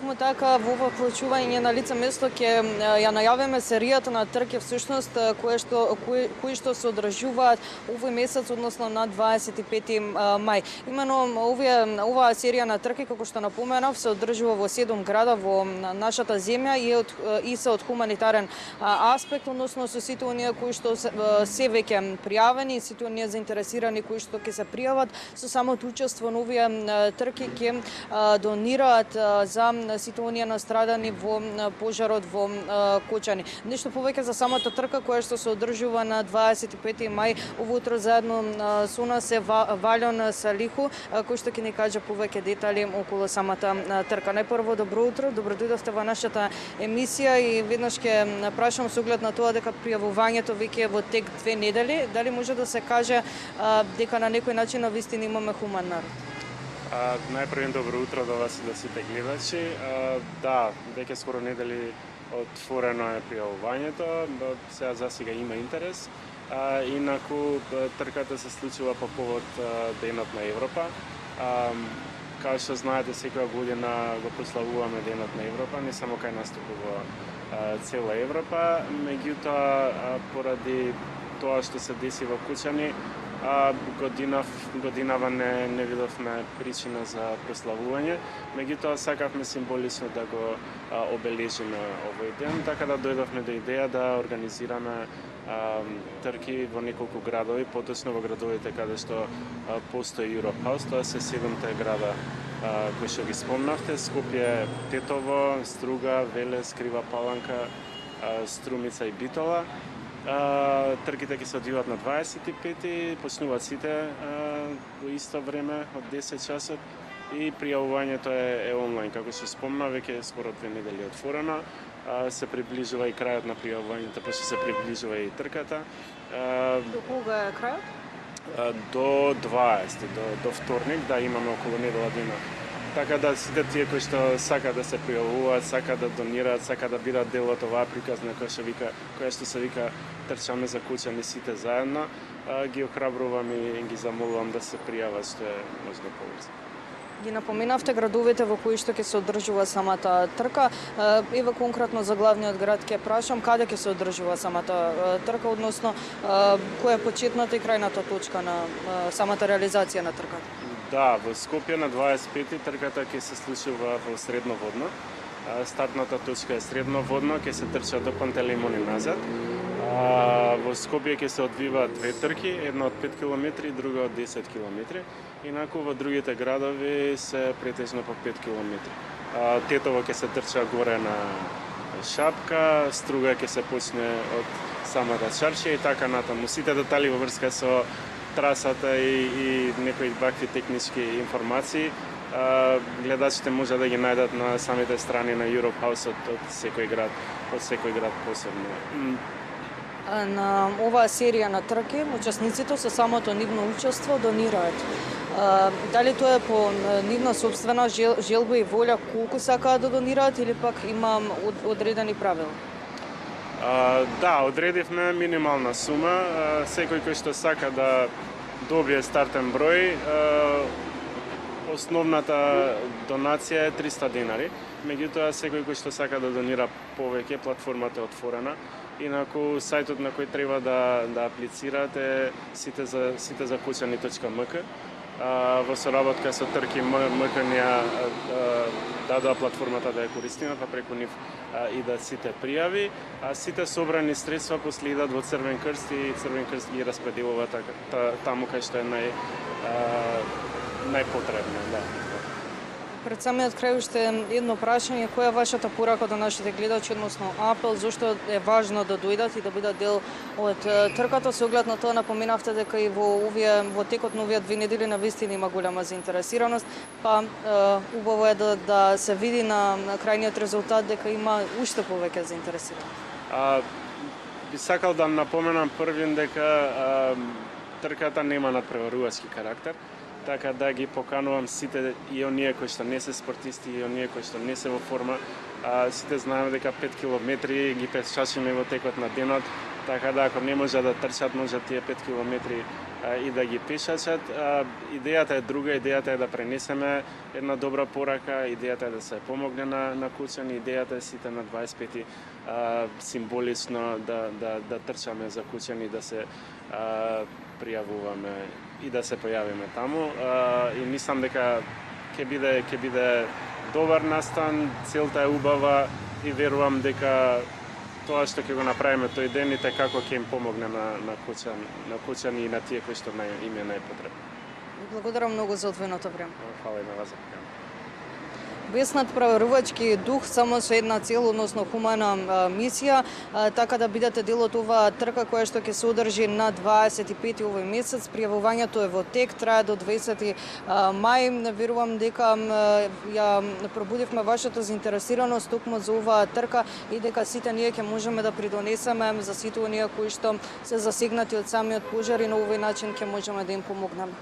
токму така во ова вклучување на лице место ќе ја најавиме серијата на трки всушност кои што се одржуваат овој месец, односно на 25 мај. Имено оваа серија на трки, како што напоменав, се одржува во 7 града во нашата земја и се од хуманитарен аспект, односно со сите оние кои што се веќе пријавени, сите оние заинтересирани кои што ќе се пријават со самото учество на овие трки ќе донираат за сите оние настрадани во пожарот во Кочани. Нешто повеќе за самата трка која што се одржува на 25 мај. Ово утро заедно со нас е Валјон Салиху, кој што ќе ни каже повеќе детали околу самата трка. Најпрво добро утро, добро дојдовте во нашата емисија и веднаш ќе прашам со оглед на тоа дека пријавувањето веќе во тек 2 недели, дали може да се каже дека на некој начин навистина имаме хуман народ? Најпрво добро утро до вас и до сите гледачи. Да, веќе скоро недели отворено е пријавувањето, сега за сега има интерес. Инаку трката се случува по повод Денот на Европа. Као што знаете, секоја година го прославуваме Денот на Европа, не само кај нас, туку во цела Европа. Меѓутоа, поради тоа што се деси во Кочани, годинава не видовме причина за прославување, меѓутоа сакавме символично да го обележиме овој ден, така да дојдовме до идеја да организираме трки во неколку градови, поточно во градовите каде што постои Europe House, тоа се 7 града кои што ги спомнавте: Скопје, Тетово, Струга, Велес, Крива Паланка, Струмица и Битола. Трките ќе се одвиваат на 25-ти, почнуваат сите во исто време од 10 часот и пријавувањето е онлайн. Како што спомна, веќе скоро 2 недели отворено. Се приближува и крајот на пријавувањето, пошто се приближува и трката. До кога е крајот? До 20, до вторник, да, имаме околу недела дена. Така да сите тие кои што сакаат да се пријавуваат, сакаат да донираат, сакаат да бидат дел од оваа приказна која што се вика Трчаме за Кочани сите заедно, ги охрабрувам и ги замолувам да се пријават што е можно побрзо. Ги напоменавте градовите во кои што ќе се одржува самата трка. Еве конкретно за главниот град ќе прашам каде ќе се одржува самата трка, односно која е почетната и крајната точка на самата реализација на трката? Да, во Скопје на 25-ти трката ќе се случува во Средноводно. Стартната точка е Средноводно, ќе се трча до Пантелеймон и назад. Во Скопје ќе се одвиваат 2 трки, една од 5 км и друга од 10 км. Инаку во другите градови се претежно по 5 км. Тетово ќе се трча горе на Шапка, Струга ќе се почне од самата чаршија и така натаму. Сите детали во врска со трасата и некои вакви технички информации гледачите може да ги најдат на самите страни на Europe House од секој град посебно. На оваа серија на трки, учесниците со самото нивно учество донираат. Дали тоа е по нивна собствена желба и волја колку сакаат да донираат или пак има одредени правила? Да, одредивме минимална сума. Секој кој што сака да добие стартен број, основната донација е 300 денари. Меѓутоа, секој кој што сака да донира повеќе, платформата е отворена. Инаку, сајтот на кој треба да аплицирате сите за Кочани.мк. Во соработка со Трки МК дадоа платформата да ја користиме, па преку нив идат сите пријави, а сите собрани средства после идат во Црвен крст и Црвен крст ги распределува таму кај што е најпотребно, да. Пред самиот крај уште едно прашање, која е вашата порака до нашите гледачи, односно апел, зашто е важно да дојдат и да бидат дел од трката, со оглед на тоа напоменавте дека и во текот на овие 2 недели навистина има голема заинтересираност, па убаво е да се види на крајниот резултат дека има уште повеќе заинтересираност. Би сакал да напоменам првин дека трката нема надпреварувачки карактер, така да ги поканувам сите и оние кои што не се спортисти и оние кои што не се во форма. Сите знаеме дека 5 километри ги пешачиме во текот на денот, така да ако не може да трчат, може тие 5 километри и да ги пишачат. Идејата е друга, идејата е да пренесеме една добра порака, идејата е да се помогне на куќани, идејата е сите на 25-ти символично да трчаме за куќани, да се пријавуваме и да се појавиме таму. И мислам дека ќе биде добар настан, целта е убава и верувам дека тоа што ќе го направиме тој ден и како ќе им помогне на куќани и на тие кои што им е најпотребно. Благодарам многу за одвоеното време. Фала и на вас за покана. Без надправарувачки дух, само со една цел, односно хумана мисија, така да бидете дел од оваа трка која што ќе се одржи на 25 овој месец. Пријавувањето е во тек, трае до 20 мај. Верувам дека ја пробудивме вашата заинтересираност токму за оваа трка и дека сите ние ќе можеме да придонесеме за сите оние кои што се засегнати од самиот пожар и на овој начин ќе можеме да им помогнеме.